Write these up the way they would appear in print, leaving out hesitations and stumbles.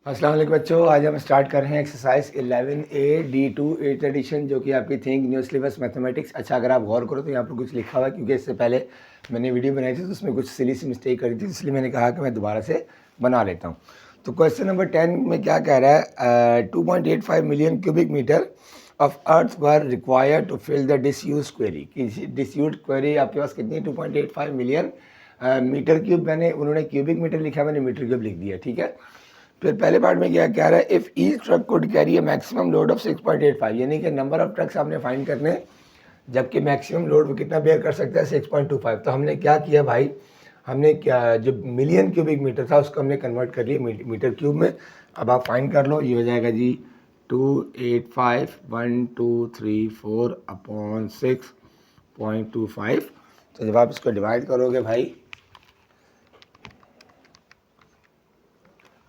अस्सलाम वालेकुम बच्चों, आज हम स्टार्ट कर रहे हैं exercise 11A D2 8th addition, जो कि आपकी थिंक न्यू सिलेबस मैथमेटिक्स। अच्छा, अगर आप गौर करो तो यहाँ पर कुछ लिखा हुआ है, क्योंकि इससे पहले मैंने वीडियो बनाई थी तो उसमें कुछ सिली सी मिस्टेक करी थी, इसलिए मैंने कहा कि मैं दोबारा से बना लेता हूँ। तो क्वेश्चन नंबर 10 में क्या कह रहा है, 2.85 million cubic metre of earth were required to fill the disuse quarry. Disuse quarry आपके पास कितनी है? 2.85 मिलियन मीटर क्यूब। उन्होंने क्यूबिक मीटर लिखा, मैंने मीटर क्यूब लिख दिया, ठीक है। फिर पहले पार्ट में क्या कह रहा है, if each truck could carry A maximum load of 6.85, यानी कि नंबर ऑफ ट्रक्स आपने फाइंड करने, जबकि मैक्सिमम लोड वो कितना बेयर कर सकता है, 6.25। तो हमने क्या किया भाई, हमने क्या, जो मिलियन क्यूबिक मीटर था उसको हमने कन्वर्ट कर लिया मीटर क्यूब में। अब आप फाइंड कर लो, ये हो जाएगा जी 2851234 अपॉन 6.25। तो जब आप इसको डिवाइड करोगे भाई,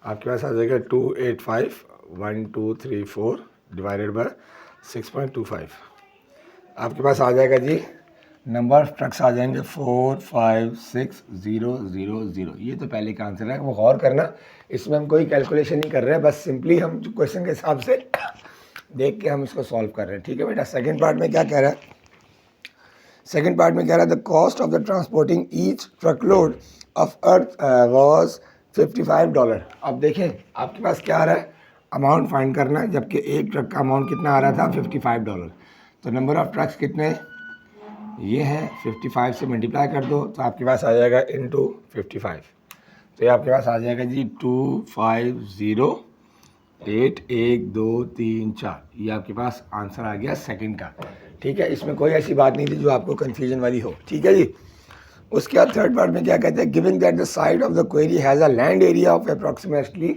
आपके पास आ जाएगा 2851234 डिवाइडेड बाय 6.25। आपके पास आ जाएगा जी, नंबर ऑफ ट्रक्स आ जाएंगे 456000। ये तो पहले का आंसर है, वो गौर करना, इसमें हम कोई कैलकुलेशन नहीं कर रहे हैं, बस सिंपली हम क्वेश्चन के हिसाब से देख के हम इसको सॉल्व कर रहे हैं, ठीक है बेटा। सेकंड पार्ट में क्या कह रहा है, सेकंड पार्ट में कह रहा है the cost of the transporting each truck load of earth was $55। अब देखें आपके पास क्या आ रहा है, अमाउंट फाइंड करना है, जबकि एक ट्रक का अमाउंट कितना आ रहा था, $55। तो नंबर ऑफ ट्रक्स कितने ये हैं, 55 से मल्टीप्लाई कर दो तो आपके पास आ जाएगा इंटू 55। तो ये आपके पास आ जाएगा जी 250811234। ये आपके पास आंसर आ गया सेकंड का, ठीक है। इसमें कोई ऐसी बात नहीं थी जो आपको कन्फ्यूजन वाली हो, ठीक है जी। उसके बाद थर्ड पार्ट में क्या कहते हैं, giving that the side of the quarry has a land area of approximately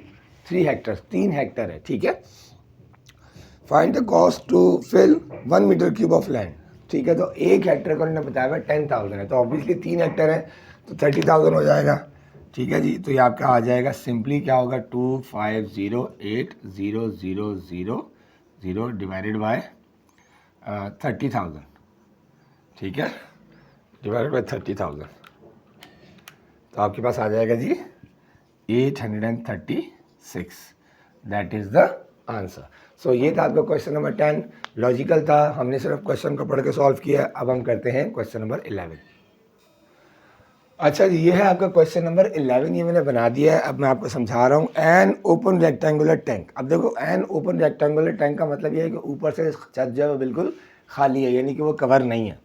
3 hectare, 3 hectare है, ठीक है। Find the cost to fill 1 metre cube of land, ठीक है। तो 1 हेक्टर का उन्होंने बताया हुआ 10,000 है, तो ऑब्वियसली 3 हेक्टर है तो 30,000 हो जाएगा, ठीक है जी। तो ये आपका आ जाएगा सिंपली क्या होगा, 2508000 डिवाइडेड बाय 30,000, ठीक है, डिवाइडेड बाय 30,000। तो आपके पास आ जाएगा जी 836। That is the answer. So ये था आपका क्वेश्चन नंबर 10, लॉजिकल था, हमने सिर्फ क्वेश्चन को पढ़ के सॉल्व किया। अब हम करते हैं क्वेश्चन नंबर 11। अच्छा जी, ये है आपका क्वेश्चन नंबर 11, ये मैंने बना दिया है। अब मैं आपको समझा रहा हूँ। An open rectangular tank. अब देखो, एन ओपन रेक्टेंगुलर टैंक का मतलब ये है कि ऊपर से छत जो है बिल्कुल खाली है, यानी कि वो कवर नहीं है,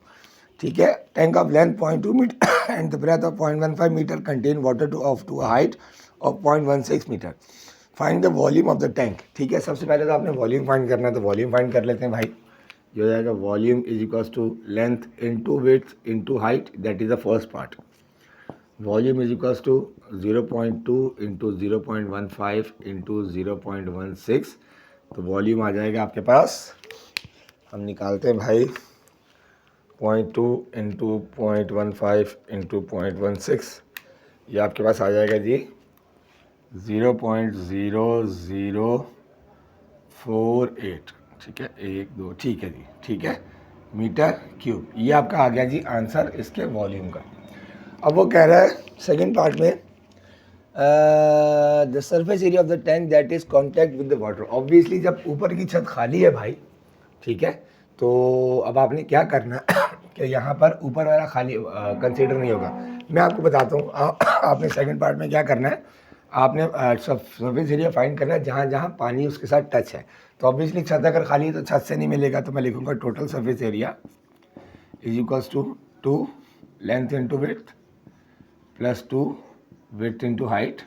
ठीक है। Tank of length 0.2 metre and the breadth of 0.15 metre contain water to a height of 0.16 metre. Find the volume of the tank, ठीक है। सबसे पहले तो आपने वॉल्यूम फाइंड करना है, तो वॉल्यूम फाइंड कर लेते हैं भाई। ये हो जाएगा volume is equals to length into width into height, that is the first part. Volume is equals to 0.2 into 0.15 into 0.16। तो वॉल्यूम आ जाएगा आपके पास, हम निकालते हैं भाई, 0.2 इंटू 0.15 इंटू 0.16। ये आपके पास आ जाएगा जी 0.0048, ठीक है, 1 2, ठीक है जी, ठीक है, मीटर क्यूब। ये आपका आ गया जी आंसर इसके वॉल्यूम का। अब वो कह रहा है सेकंड पार्ट में, the surface area of the tank that is contact with the water. Obviously जब ऊपर की छत खाली है भाई, ठीक है, तो अब आपने क्या करना कि यहाँ पर ऊपर वाला खाली कंसीडर नहीं होगा। मैं आपको बताता हूँ, आपने सेकंड पार्ट में क्या करना है, आपने सरफेस एरिया फाइंड करना है जहाँ जहाँ पानी उसके साथ टच है। तो ऑब्वियसली छत अगर खाली है तो छत से नहीं मिलेगा, तो मैं लिखूँगा total surface area is equals to 2 length into width plus 2 width into height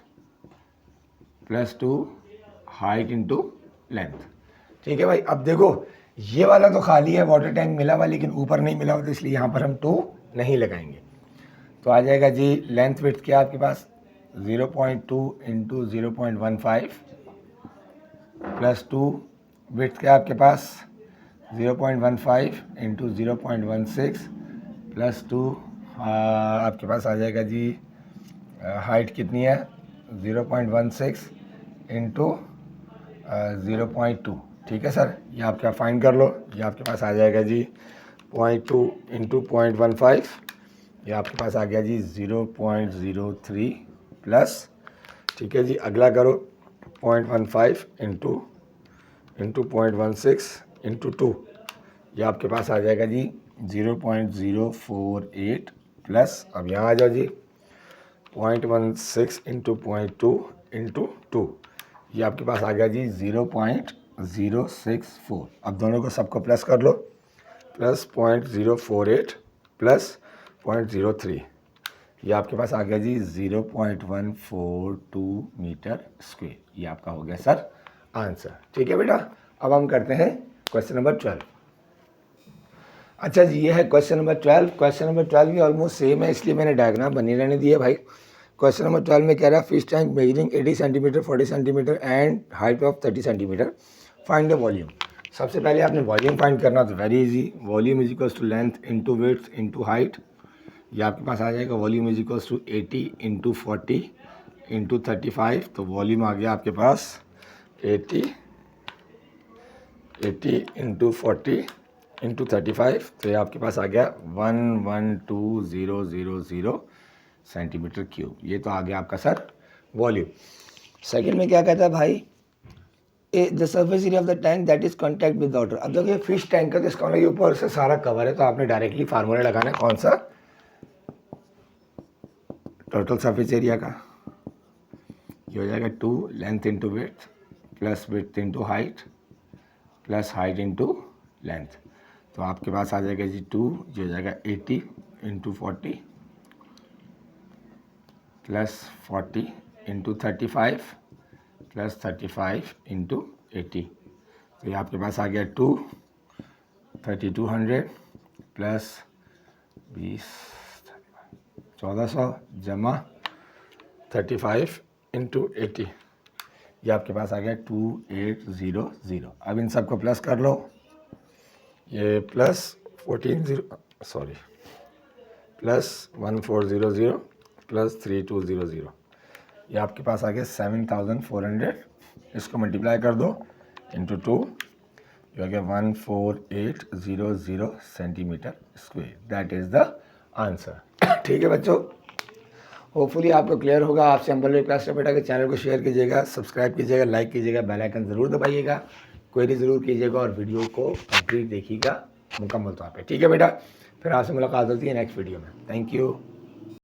plus 2 height into length, ठीक है भाई। अब देखो, ये वाला तो खाली है, वाटर टैंक मिला हुआ, लेकिन ऊपर नहीं मिला हुआ, तो इसलिए यहाँ पर हम 2 नहीं लगाएंगे। तो आ जाएगा जी लेंथ विड्थ क्या आपके पास, 0.2 इंटू 0.15 प्लस 2 विड्थ क्या आपके पास, 0.15 इंटू 0.16 प्लस 2 आपके पास आ जाएगा जी हाइट कितनी है, 0.16 इंटू 0.2, ठीक है सर। ये आप क्या फाइंड कर लो, ये आपके पास आ जाएगा जी 0.2 इंटू 0.15, ये आपके पास आ गया जी 0.03 प्लस, ठीक है जी। अगला करो, 0.15 इंटू 0.16 इंटू 2, ये आपके पास आ जाएगा जी 0.048 प्लस, अब यहाँ आ जाओ जी 0.16 इंटू 0.2 इंटू 2, ये आपके पास आ गया जी 0.064। अब दोनों को सबको प्लस कर लो, प्लस 0.048 प्लस 0.03, ये आपके पास आ गया जी 0.142 मीटर स्क्वायर। ये आपका हो गया सर आंसर। ठीक है बेटा, अब हम करते हैं क्वेश्चन नंबर 12। अच्छा जी, ये है क्वेश्चन नंबर 12। क्वेश्चन नंबर 12 भी ऑलमोस्ट सेम है, इसलिए मैंने डायग्राम बनी रहने दिया भाई। क्वेश्चन नंबर 12 में कह रहा है fish tank measuring 80 centimetre, 40 centimetre and height of 30 centimetre, find the volume. सबसे पहले आपने वॉल्यूम फाइंड करना, तो very easy, volume is equals to length into width into height. ये आपके पास आ जाएगा volume is equals to 80 into 40 into 35, तो वॉल्यूम आ गया आपके पास 80 इंटू 40 इंटू 35, तो ये आपके पास आ गया 112,000 सेंटीमीटर क्यूब। ये तो आ गया आपका सर वॉल्यूम। सेकंड में क्या कहता है भाई, the surface area of the tank that is contact with water. अब देखिए फिश टैंक का तो इसका मतलब ऊपर से सारा कवर है, तो आपने डायरेक्टली फार्मूला लगाना है, कौन सा, टोटल सरफेस एरिया का। ये हो जाएगा 2 length into width plus width into height plus height into length, तो आपके पास आ जाएगा जी 2, ये हो जाएगा 80 into 40 plus 40 into 35 plus 35 into 80, तो ये आपके पास आ गया 3200 प्लस 20 1400 जमा 35 इंटू 80, ये आपके पास आ गया 2800। अब इन सबको प्लस कर लो, ये प्लस 1400 प्लस 3200, ये आपके पास आ गया 7400। इसको मल्टीप्लाई कर दो इंटू 2, ये हो गया 14800 centimetre square. That is the answer. ठीक है बच्चों, होपफुली आपको क्लियर होगा। आपसे हम बोल रहे क्लास बेटा के चैनल को शेयर कीजिएगा, सब्सक्राइब कीजिएगा, लाइक कीजिएगा, बेल आइकन ज़रूर दबाइएगा, क्वेरी ज़रूर कीजिएगा और वीडियो को कंप्लीट देखिएगा मुकम्मल तौर पे। ठीक है बेटा, फिर आपसे मुलाकात होती है नेक्स्ट वीडियो में। Thank you.